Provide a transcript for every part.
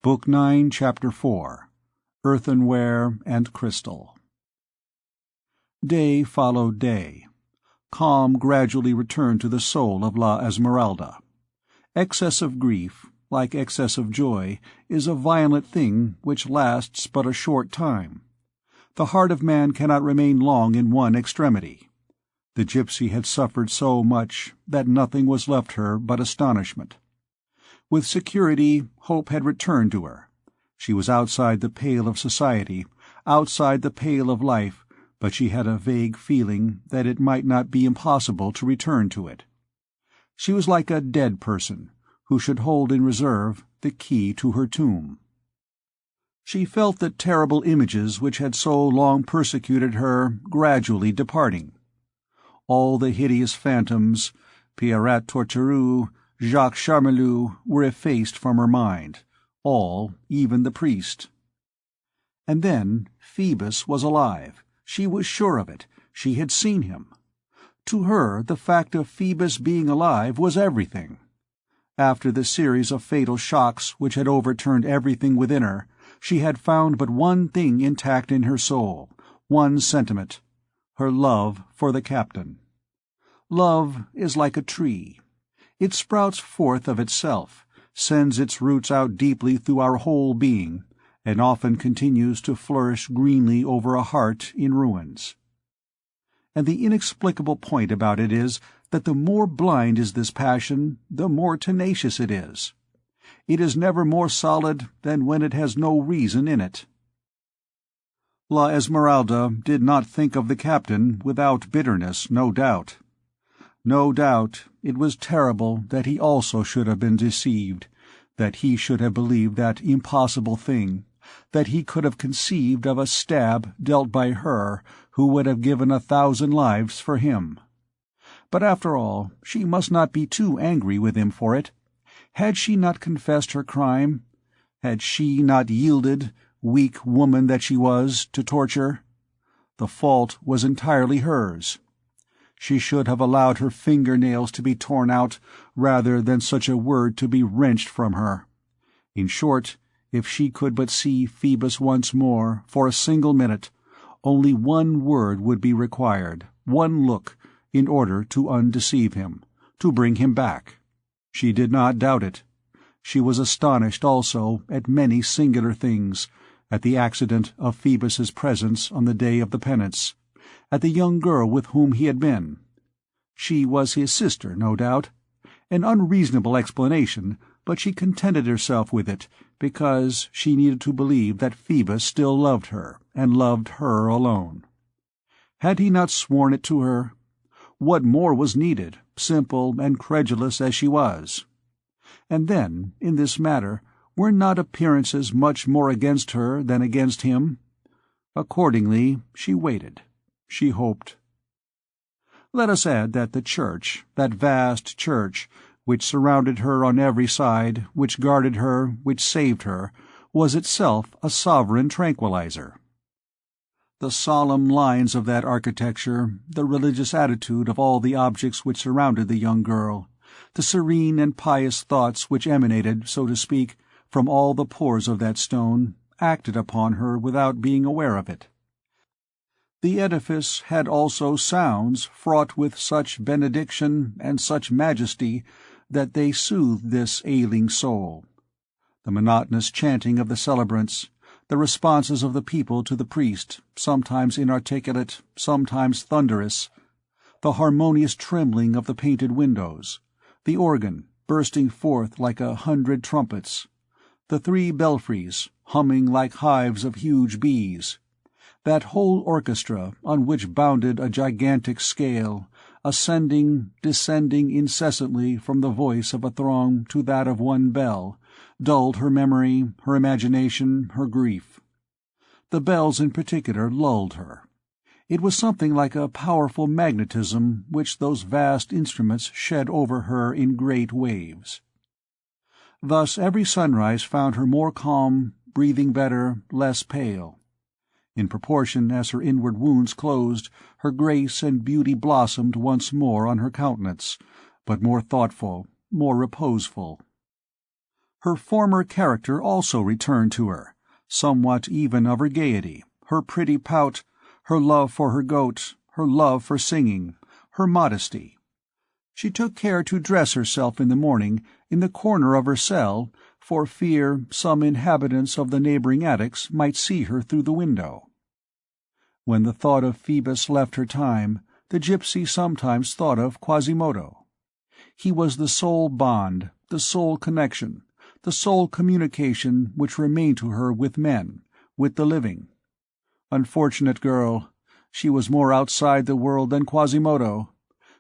Book 9, Chapter 4. Earthenware and Crystal. Day followed day. Calm gradually returned to the soul of La Esmeralda. Excess of grief, like excess of joy, is a violent thing which lasts but a short time. The heart of man cannot remain long in one extremity. The gypsy had suffered so much that nothing was left her but astonishment. With security, hope had returned to her. She was outside the pale of society, outside the pale of life, but she had a vague feeling that it might not be impossible to return to it. She was like a dead person, who should hold in reserve the key to her tomb. She felt the terrible images which had so long persecuted her gradually departing. All the hideous phantoms, Pierrat Torterue, Jacques Charmelot, were effaced from her mind, all, even the priest. And then Phoebus was alive. She was sure of it. She had seen him. To her, the fact of Phoebus being alive was everything. After the series of fatal shocks which had overturned everything within her, she had found but one thing intact in her soul, one sentiment: her love for the captain. Love is like a tree. It sprouts forth of itself, sends its roots out deeply through our whole being, and often continues to flourish greenly over a heart in ruins. And the inexplicable point about it is that the more blind is this passion, the more tenacious it is. It is never more solid than when it has no reason in it. La Esmeralda did not think of the captain without bitterness, no doubt. No doubt it was terrible that he also should have been deceived, that he should have believed that impossible thing, that he could have conceived of a stab dealt by her who would have given 1,000 lives for him. But after all, she must not be too angry with him for it. Had she not confessed her crime? Had she not yielded, weak woman that she was, to torture? The fault was entirely hers. She should have allowed her finger-nails to be torn out rather than such a word to be wrenched from her. In short, if she could but see Phoebus once more, for a single minute, only one word would be required, one look, in order to undeceive him, to bring him back. She did not doubt it. She was astonished also at many singular things, at the accident of Phoebus's presence on the day of the penance, at the young girl with whom he had been. She was his sister, no doubt. An unreasonable explanation, but she contented herself with it, because she needed to believe that Phoebus still loved her, and loved her alone. Had he not sworn it to her? What more was needed, simple and credulous as she was? And then, in this matter, were not appearances much more against her than against him? Accordingly, she waited. She hoped. Let us add that the church, that vast church, which surrounded her on every side, which guarded her, which saved her, was itself a sovereign tranquilizer. The solemn lines of that architecture, the religious attitude of all the objects which surrounded the young girl, the serene and pious thoughts which emanated, so to speak, from all the pores of that stone, acted upon her without being aware of it. The edifice had also sounds fraught with such benediction and such majesty that they soothed this ailing soul. The monotonous chanting of the celebrants, the responses of the people to the priest, sometimes inarticulate, sometimes thunderous, the harmonious trembling of the painted windows, the organ, bursting forth like 100 trumpets, the 3 belfries, humming like hives of huge bees, that whole orchestra on which bounded a gigantic scale, ascending, descending incessantly from the voice of a throng to that of one bell, dulled her memory, her imagination, her grief. The bells in particular lulled her. It was something like a powerful magnetism which those vast instruments shed over her in great waves. Thus every sunrise found her more calm, breathing better, less pale. In proportion as her inward wounds closed, her grace and beauty blossomed once more on her countenance, but more thoughtful, more reposeful. Her former character also returned to her, somewhat even of her gaiety, her pretty pout, her love for her goat, her love for singing, her modesty. She took care to dress herself in the morning in the corner of her cell, for fear some inhabitants of the neighboring attics might see her through the window. When the thought of Phoebus left her time, the gypsy sometimes thought of Quasimodo. He was the sole bond, the sole connection, the sole communication which remained to her with men, with the living. Unfortunate girl, she was more outside the world than Quasimodo.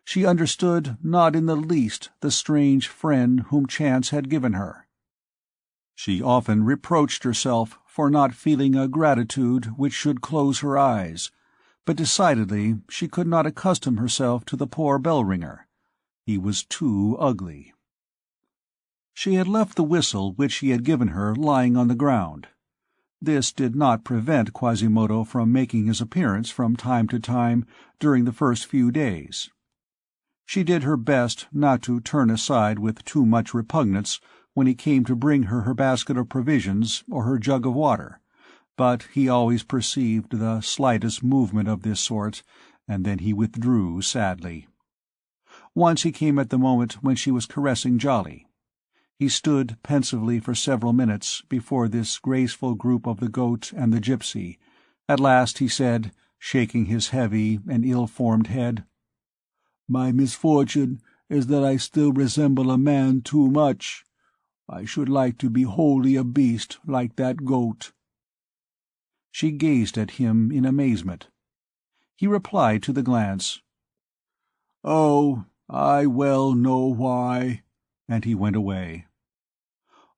She understood not in the least the strange friend whom chance had given her. She often reproached herself for not feeling a gratitude which should close her eyes, but decidedly she could not accustom herself to the poor bell-ringer. He was too ugly. She had left the whistle which he had given her lying on the ground. This did not prevent Quasimodo from making his appearance from time to time during the first few days. She did her best not to turn aside with too much repugnance when he came to bring her basket of provisions or her jug of water, but he always perceived the slightest movement of this sort, and then he withdrew sadly. Once he came at the moment when she was caressing Jolly. He stood pensively for several minutes before this graceful group of the goat and the gypsy. At last he said, shaking his heavy and ill-formed head, "My misfortune is that I still resemble a man too much. I should like to be wholly a beast like that goat." She gazed at him in amazement. He replied to the glance, "Oh, I well know why," and he went away.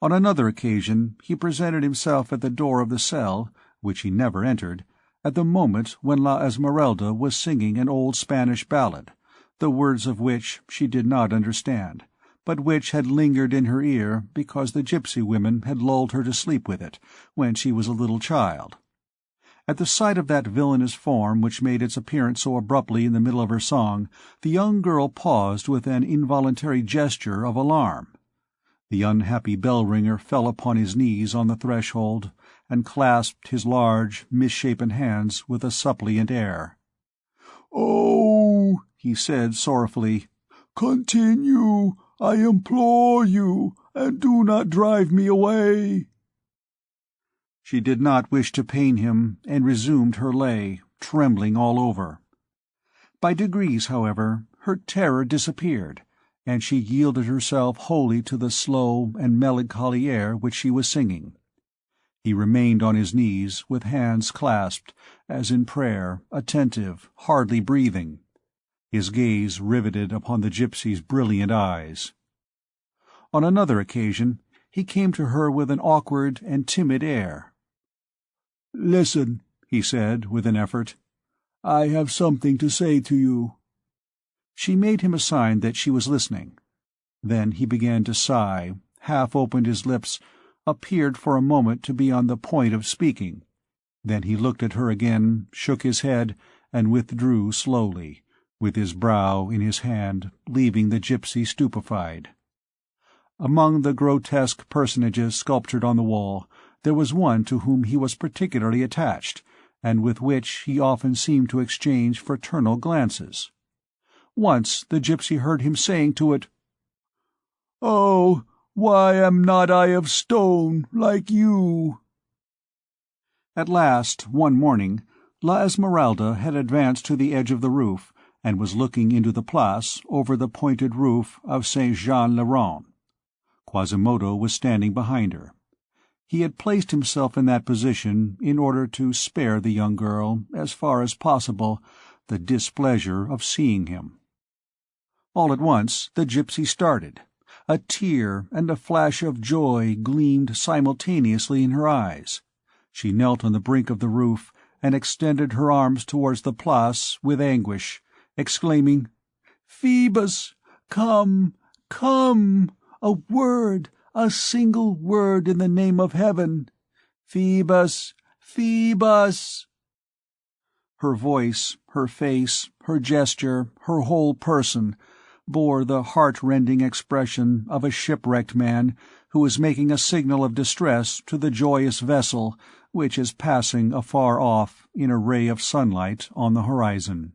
On another occasion he presented himself at the door of the cell, which he never entered, at the moment when La Esmeralda was singing an old Spanish ballad, the words of which she did not understand, but which had lingered in her ear because the gypsy women had lulled her to sleep with it when she was a little child. At the sight of that villainous form which made its appearance so abruptly in the middle of her song, the young girl paused with an involuntary gesture of alarm. The unhappy bell-ringer fell upon his knees on the threshold, and clasped his large, misshapen hands with a suppliant air. "Oh," he said sorrowfully, "continue, I implore you, and do not drive me away." She did not wish to pain him, and resumed her lay, trembling all over. By degrees, however, her terror disappeared, and she yielded herself wholly to the slow and melancholy air which she was singing. He remained on his knees, with hands clasped, as in prayer, attentive, hardly breathing, his gaze riveted upon the gypsy's brilliant eyes. On another occasion he came to her with an awkward and timid air. "Listen," he said, with an effort. "I have something to say to you." She made him a sign that she was listening. Then he began to sigh, half opened his lips, appeared for a moment to be on the point of speaking. Then he looked at her again, shook his head, and withdrew slowly, with his brow in his hand, leaving the gypsy stupefied. Among the grotesque personages sculptured on the wall, there was one to whom he was particularly attached, and with which he often seemed to exchange fraternal glances. Once the gypsy heard him saying to it, "Oh, why am not I of stone, like you?" At last, one morning, La Esmeralda had advanced to the edge of the roof, and was looking into the Place over the pointed roof of Saint-Jean-le-Rond. Quasimodo was standing behind her. He had placed himself in that position in order to spare the young girl, as far as possible, the displeasure of seeing him. All at once the gypsy started. A tear and a flash of joy gleamed simultaneously in her eyes. She knelt on the brink of the roof and extended her arms towards the Place with anguish, exclaiming, "Phoebus, come, come! A word, a single word in the name of heaven! Phoebus, Phoebus!" Her voice, her face, her gesture, her whole person, bore the heart-rending expression of a shipwrecked man who was making a signal of distress to the joyous vessel which is passing afar off in a ray of sunlight on the horizon.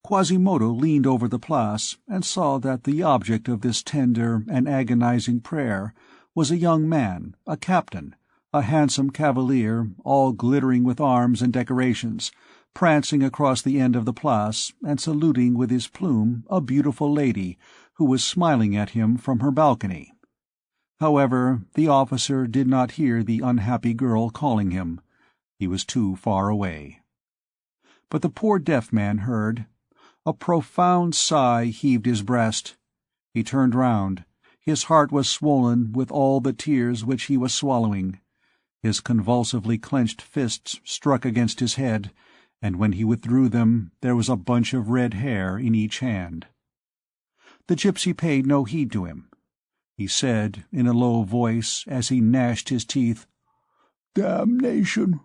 Quasimodo leaned over the Place and saw that the object of this tender and agonizing prayer was a young man, a captain, a handsome cavalier, all glittering with arms and decorations, prancing across the end of the Place and saluting with his plume a beautiful lady who was smiling at him from her balcony. However, the officer did not hear the unhappy girl calling him. He was too far away. But the poor deaf man heard. A profound sigh heaved his breast. He turned round. His heart was swollen with all the tears which he was swallowing. His convulsively clenched fists struck against his head, and when he withdrew them there was a bunch of red hair in each hand. The gypsy paid no heed to him. He said, in a low voice, as he gnashed his teeth, "Damnation!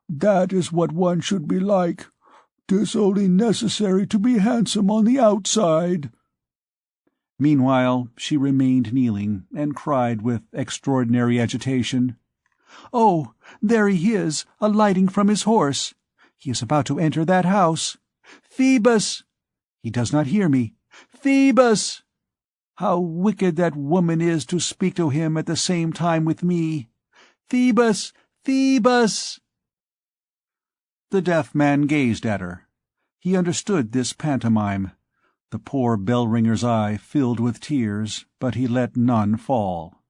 That is what one should be like. 'Tis only necessary to be handsome on the outside." Meanwhile she remained kneeling, and cried with extraordinary agitation, "Oh, there he is, alighting from his horse! He is about to enter that house! Phoebus! He does not hear me! Phoebus! How wicked that woman is to speak to him at the same time with me! Phoebus! Phoebus!" The deaf man gazed at her. He understood this pantomime. The poor bell-ringer's eye filled with tears, but he let none fall.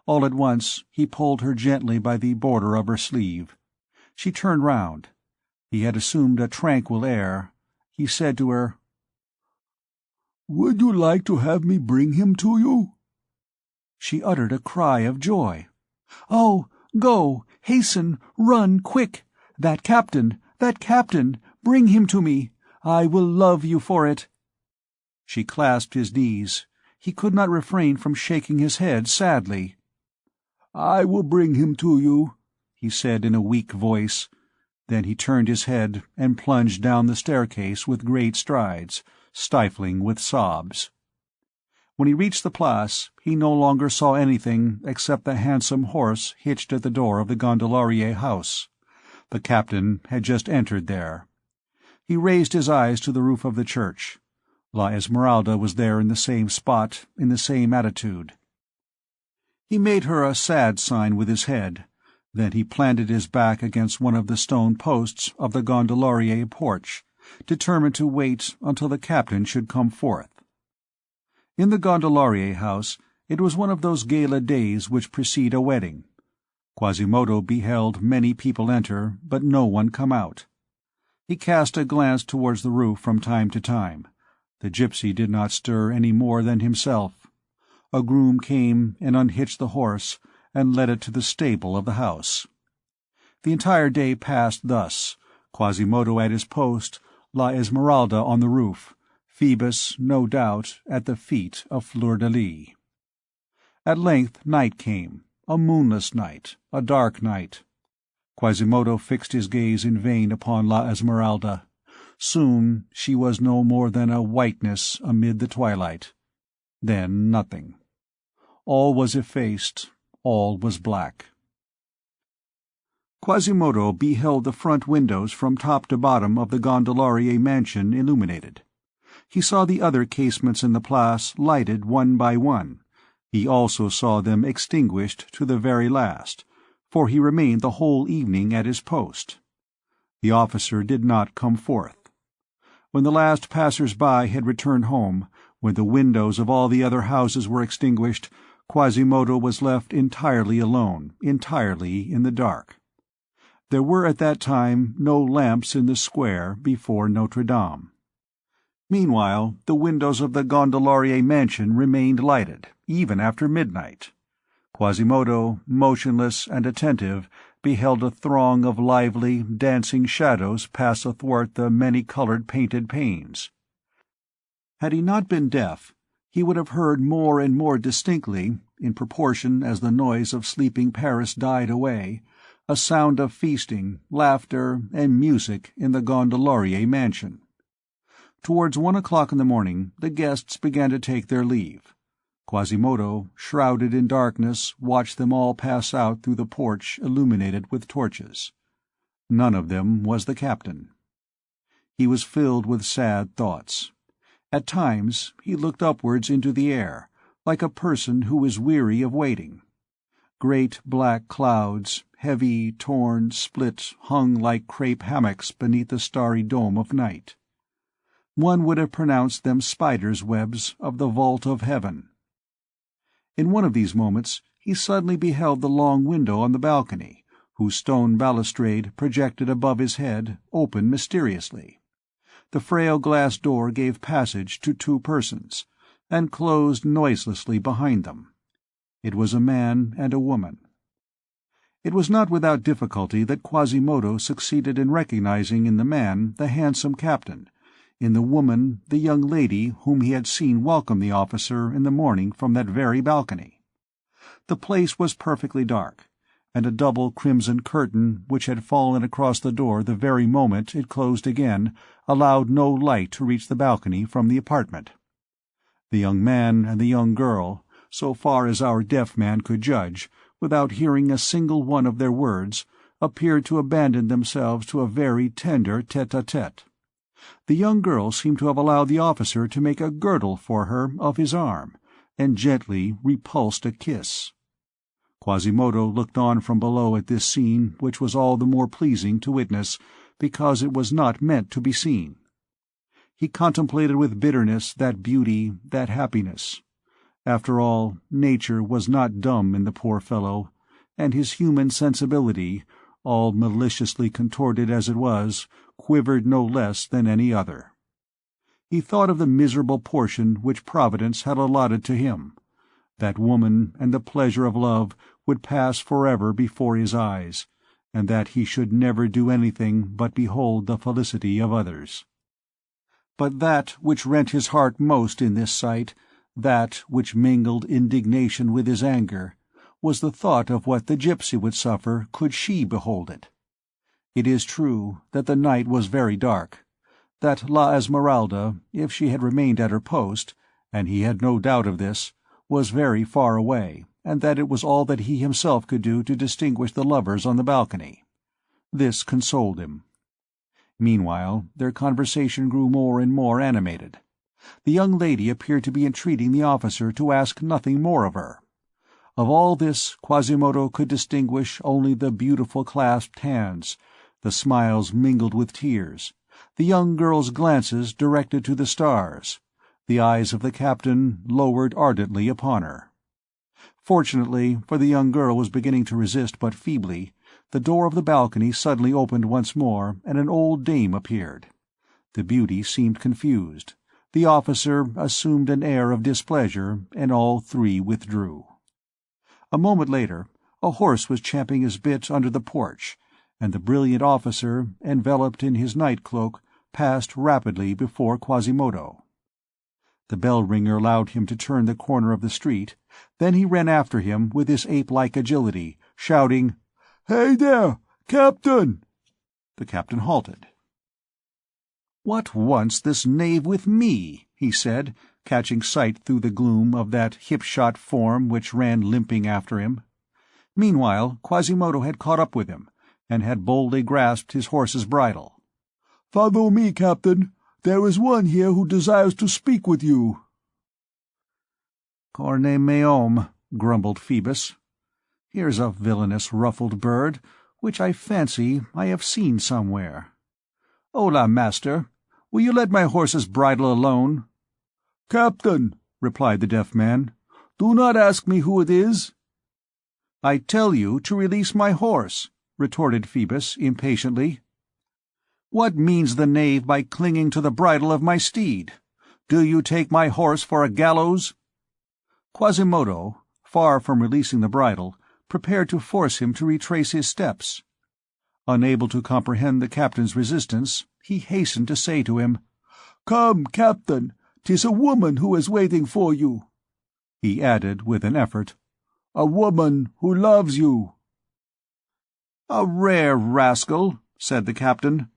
All at once he pulled her gently by the border of her sleeve. She turned round. He had assumed a tranquil air. He said to her, "Would you like to have me bring him to you?" She uttered a cry of joy. "Oh, go, hasten, run, quick! That captain! Bring him to me! I will love you for it!" She clasped his knees. He could not refrain from shaking his head sadly. "I will bring him to you," he said in a weak voice. Then he turned his head and plunged down the staircase with great strides, stifling with sobs. When he reached the Place, he no longer saw anything except the handsome horse hitched at the door of the Gondolier house. The captain had just entered there. He raised his eyes to the roof of the church. La Esmeralda was there in the same spot, in the same attitude. He made her a sad sign with his head. Then he planted his back against one of the stone posts of the Gondolier porch, determined to wait until the captain should come forth. In the Gondolier house it was one of those gala days which precede a wedding. Quasimodo beheld many people enter, but no one come out. He cast a glance towards the roof from time to time. The gypsy did not stir any more than himself. A groom came and unhitched the horse, and led it to the stable of the house. The entire day passed thus, Quasimodo at his post, La Esmeralda on the roof, Phoebus, no doubt, at the feet of Fleur-de-Lis. At length night came, a moonless night, a dark night. Quasimodo fixed his gaze in vain upon La Esmeralda. Soon she was no more than a whiteness amid the twilight. Then nothing. All was effaced, all was black. Quasimodo beheld the front windows from top to bottom of the Gondolier mansion illuminated. He saw the other casements in the Place lighted one by one. He also saw them extinguished to the very last, for he remained the whole evening at his post. The officer did not come forth. When the last passers-by had returned home, when the windows of all the other houses were extinguished, Quasimodo was left entirely alone, entirely in the dark. There were at that time no lamps in the square before Notre Dame. Meanwhile, the windows of the Gondolier mansion remained lighted, even after midnight. Quasimodo, motionless and attentive, beheld a throng of lively, dancing shadows pass athwart the many-colored painted panes. Had he not been deaf, he would have heard more and more distinctly, in proportion as the noise of sleeping Paris died away, a sound of feasting, laughter, and music in the Gondolier mansion. Towards 1 o'clock in the morning the guests began to take their leave. Quasimodo, shrouded in darkness, watched them all pass out through the porch illuminated with torches. None of them was the captain. He was filled with sad thoughts. At times he looked upwards into the air, like a person who is weary of waiting. Great black clouds, heavy, torn, split, hung like crape hammocks beneath the starry dome of night. One would have pronounced them spiders' webs of the vault of heaven. In one of these moments he suddenly beheld the long window on the balcony, whose stone balustrade projected above his head, open mysteriously. The frail glass door gave passage to two persons, and closed noiselessly behind them. It was a man and a woman. It was not without difficulty that Quasimodo succeeded in recognizing in the man the handsome captain, in the woman the young lady whom he had seen welcome the officer in the morning from that very balcony. The place was perfectly dark, and a double crimson curtain which had fallen across the door the very moment it closed again allowed no light to reach the balcony from the apartment. The young man and the young girl, so far as our deaf man could judge, without hearing a single one of their words, appeared to abandon themselves to a very tender tete-a-tete. The young girl seemed to have allowed the officer to make a girdle for her of his arm, and gently repulsed a kiss. Quasimodo looked on from below at this scene, which was all the more pleasing to witness, because it was not meant to be seen. He contemplated with bitterness that beauty, that happiness. After all, nature was not dumb in the poor fellow, and his human sensibility, all maliciously contorted as it was, quivered no less than any other. He thought of the miserable portion which Providence had allotted to him. That woman and the pleasure of love would pass forever before his eyes, and that he should never do anything but behold the felicity of others. But that which rent his heart most in this sight, that which mingled indignation with his anger, was the thought of what the gipsy would suffer could she behold it. It is true that the night was very dark, that La Esmeralda, if she had remained at her post, and he had no doubt of this, was very far away, and that it was all that he himself could do to distinguish the lovers on the balcony. This consoled him. Meanwhile, their conversation grew more and more animated. The young lady appeared to be entreating the officer to ask nothing more of her. Of all this Quasimodo could distinguish only the beautiful clasped hands, the smiles mingled with tears, the young girl's glances directed to the stars, the eyes of the captain lowered ardently upon her. Fortunately, for the young girl was beginning to resist but feebly, the door of the balcony suddenly opened once more, and an old dame appeared. The beauty seemed confused. The officer assumed an air of displeasure, and all three withdrew. A moment later, a horse was champing his bit under the porch, and the brilliant officer, enveloped in his night-cloak, passed rapidly before Quasimodo. The bell-ringer allowed him to turn the corner of the street, then he ran after him with his ape-like agility, shouting, "Hey there, Captain!" The captain halted. "What wants this knave with me?" he said, catching sight through the gloom of that hip-shot form which ran limping after him. Meanwhile Quasimodo had caught up with him, and had boldly grasped his horse's bridle. "Follow me, Captain. There is one here who desires to speak with you." "Corne meum," grumbled Phoebus. "Here's a villainous ruffled bird, which I fancy I have seen somewhere. Hola, master, will you let my horse's bridle alone?" "Captain," replied the deaf man, "do not ask me who it is." "I tell you to release my horse," retorted Phoebus impatiently. "What means the knave by clinging to the bridle of my steed? Do you take my horse for a gallows?" Quasimodo, far from releasing the bridle, prepared to force him to retrace his steps. Unable to comprehend the captain's resistance, he hastened to say to him, "Come, Captain, 'tis a woman who is waiting for you." He added with an effort, "A woman who loves you." "A rare rascal," said the captain,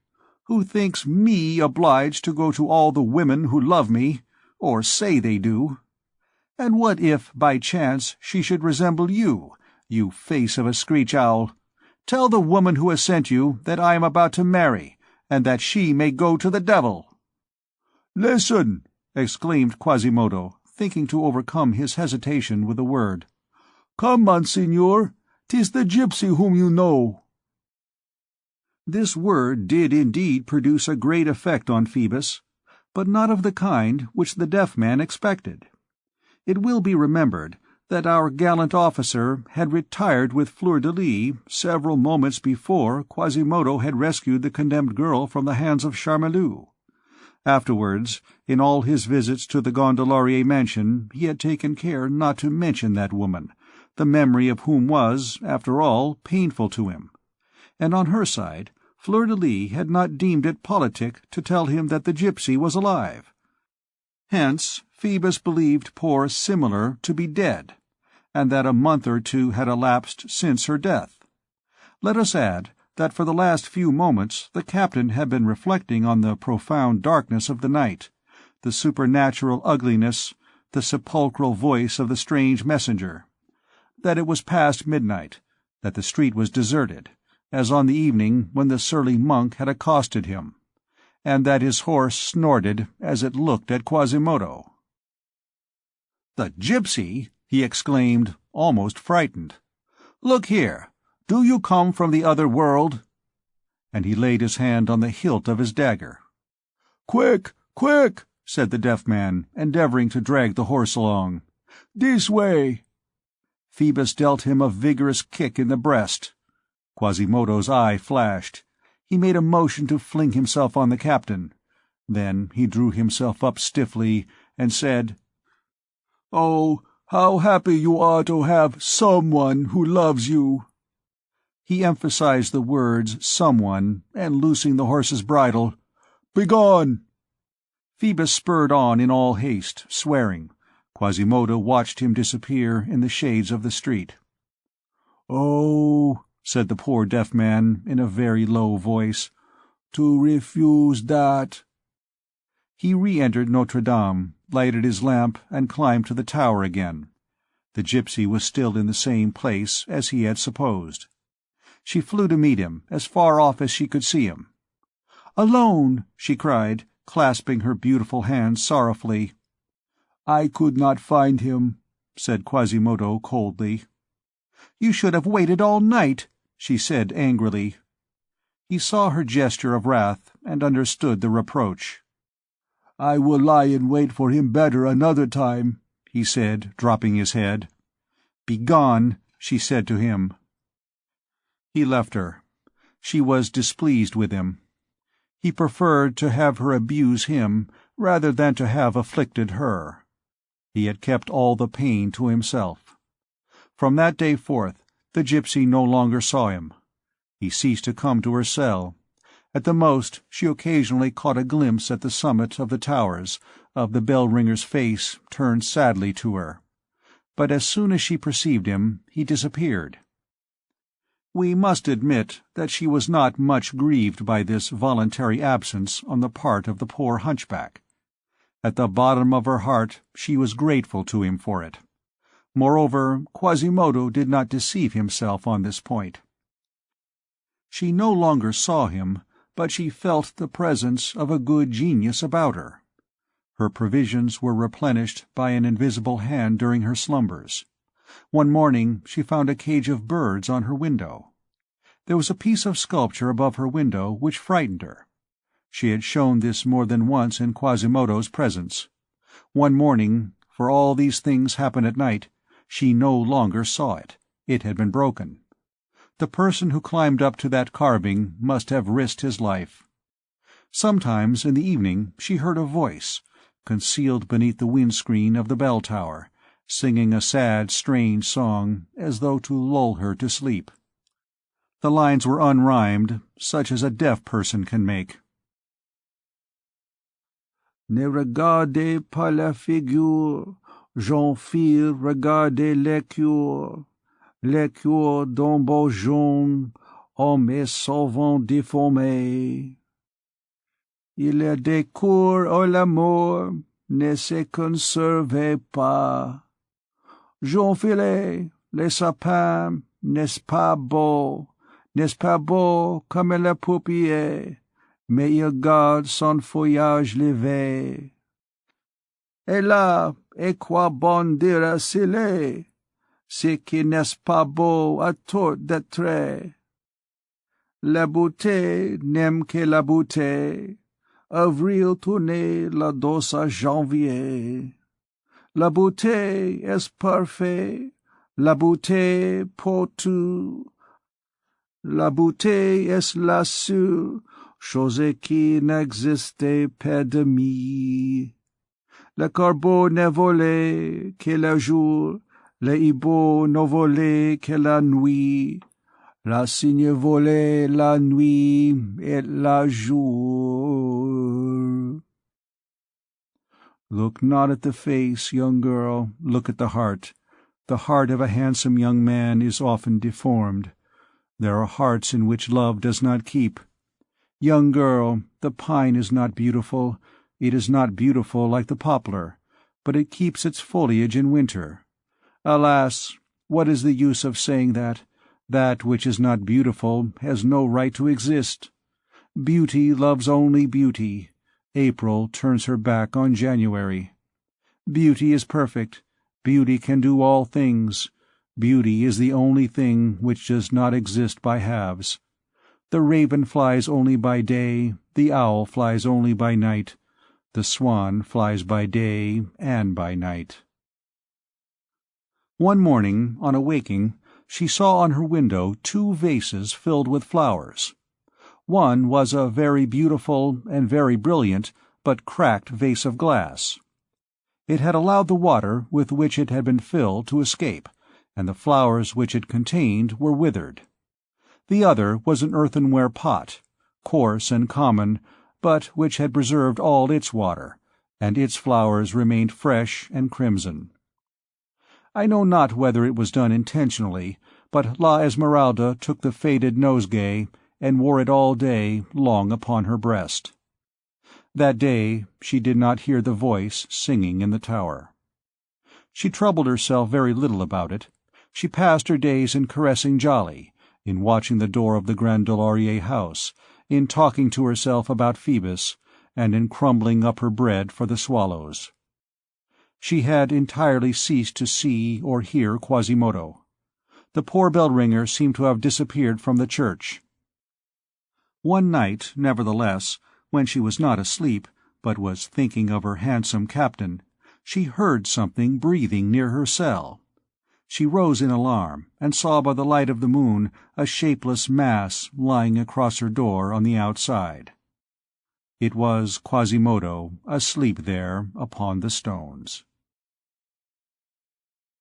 "who thinks me obliged to go to all the women who love me, or say they do. And what if, by chance, she should resemble you, you face of a screech-owl? Tell the woman who has sent you that I am about to marry, and that she may go to the devil." "Listen!" exclaimed Quasimodo, thinking to overcome his hesitation with a word. "Come, Monsignor, 'tis the gypsy whom you know." This word did indeed produce a great effect on Phoebus, but not of the kind which the deaf man expected. It will be remembered that our gallant officer had retired with Fleur-de-Lis several moments before Quasimodo had rescued the condemned girl from the hands of Charmilou. Afterwards, in all his visits to the Gondelaurier mansion, he had taken care not to mention that woman, the memory of whom was, after all, painful to him. And on her side, Fleur-de-Lis had not deemed it politic to tell him that the gypsy was alive. Hence, Phoebus believed poor Similar to be dead, and that a month or two had elapsed since her death. Let us add that for the last few moments the captain had been reflecting on the profound darkness of the night, the supernatural ugliness, the sepulchral voice of the strange messenger, that it was past midnight, that the street was deserted, as on the evening when the surly monk had accosted him, and that his horse snorted as it looked at Quasimodo. "The gypsy!" he exclaimed, almost frightened. "Look here, do you come from the other world?" And he laid his hand on the hilt of his dagger. "Quick, quick!" said the deaf man, endeavoring to drag the horse along. "This way!" Phoebus dealt him a vigorous kick in the breast. Quasimodo's eye flashed. He made a motion to fling himself on the captain. Then he drew himself up stiffly and said, "Oh, how happy you are to have someone who loves you!" He emphasized the words "someone," and loosing the horse's bridle, "Begone!" Phoebus spurred on in all haste, swearing. Quasimodo watched him disappear in the shades of the street. "Oh," said the poor deaf man, in a very low voice, "to refuse that—" He re-entered Notre Dame, lighted his lamp, and climbed to the tower again. The gypsy was still in the same place as he had supposed. She flew to meet him, as far off as she could see him. "Alone!" she cried, clasping her beautiful hands sorrowfully. "I could not find him," said Quasimodo coldly. "You should have waited all night," she said angrily. He saw her gesture of wrath, and understood the reproach. "I will lie in wait for him better another time," he said, dropping his head. "Begone," she said to him. He left her. She was displeased with him. He preferred to have her abuse him rather than to have afflicted her. He had kept all the pain to himself. From that day forth, the gypsy no longer saw him. He ceased to come to her cell. At the most, she occasionally caught a glimpse at the summit of the towers of the bell-ringer's face turned sadly to her. But as soon as she perceived him, he disappeared. We must admit that she was not much grieved by this voluntary absence on the part of the poor hunchback. At the bottom of her heart she was grateful to him for it. Moreover, Quasimodo did not deceive himself on this point. She no longer saw him, but she felt the presence of a good genius about her. Her provisions were replenished by an invisible hand during her slumbers. One morning she found a cage of birds on her window. There was a piece of sculpture above her window which frightened her. She had shown this more than once in Quasimodo's presence. One morning, for all these things happen at night, she no longer saw it. It had been broken. The person who climbed up to that carving must have risked his life. Sometimes in the evening she heard a voice, concealed beneath the windscreen of the bell tower, singing a sad, strange song, as though to lull her to sleep. The lines were unrhymed, such as a deaf person can make. Ne regardez pas la figure, jeune fille, regardez l'écure, l'écure d'un beau jaune, homme est souvent déformé. Il a des cours à l'amour, ne se conservez pas. J'enfile, les sapins, n'est-ce pas beau? N'est-ce pas beau comme la paupière? Mais il garde son feuillage levé. Et là, et quoi bon dire s'il est? C'est qui n'est-ce pas beau à tour de trait? La beauté n'aime que la beauté. Avril tourné la douce à janvier. La beauté est parfaite, la beauté pour tout. La beauté est la seule chose qui n'existe pas de mi. Le corbeau ne volait que le jour, le hibou ne volait que la nuit. La cygne volait la nuit et la jour. Look not at the face, young girl, look at the heart. The heart of a handsome young man is often deformed. There are hearts in which love does not keep. Young girl, the pine is not beautiful. It is not beautiful like the poplar, but it keeps its foliage in winter. Alas, what is the use of saying that? That which is not beautiful has no right to exist. Beauty loves only beauty. April turns her back on January. Beauty is perfect. Beauty can do all things. Beauty is the only thing which does not exist by halves. The raven flies only by day, the owl flies only by night, the swan flies by day and by night. One morning, on awaking, she saw on her window 2 vases filled with flowers. One was a very beautiful and very brilliant, but cracked vase of glass. It had allowed the water with which it had been filled to escape, and the flowers which it contained were withered. The other was an earthenware pot, coarse and common, but which had preserved all its water, and its flowers remained fresh and crimson. I know not whether it was done intentionally, but La Esmeralda took the faded nosegay and wore it all day long upon her breast. That day she did not hear the voice singing in the tower. She troubled herself very little about it. She passed her days in caressing Jolly, in watching the door of the Grand Delorier house, in talking to herself about Phoebus, and in crumbling up her bread for the swallows. She had entirely ceased to see or hear Quasimodo. The poor bell-ringer seemed to have disappeared from the church. One night, nevertheless, when she was not asleep, but was thinking of her handsome captain, she heard something breathing near her cell. She rose in alarm, and saw by the light of the moon a shapeless mass lying across her door on the outside. It was Quasimodo asleep there upon the stones.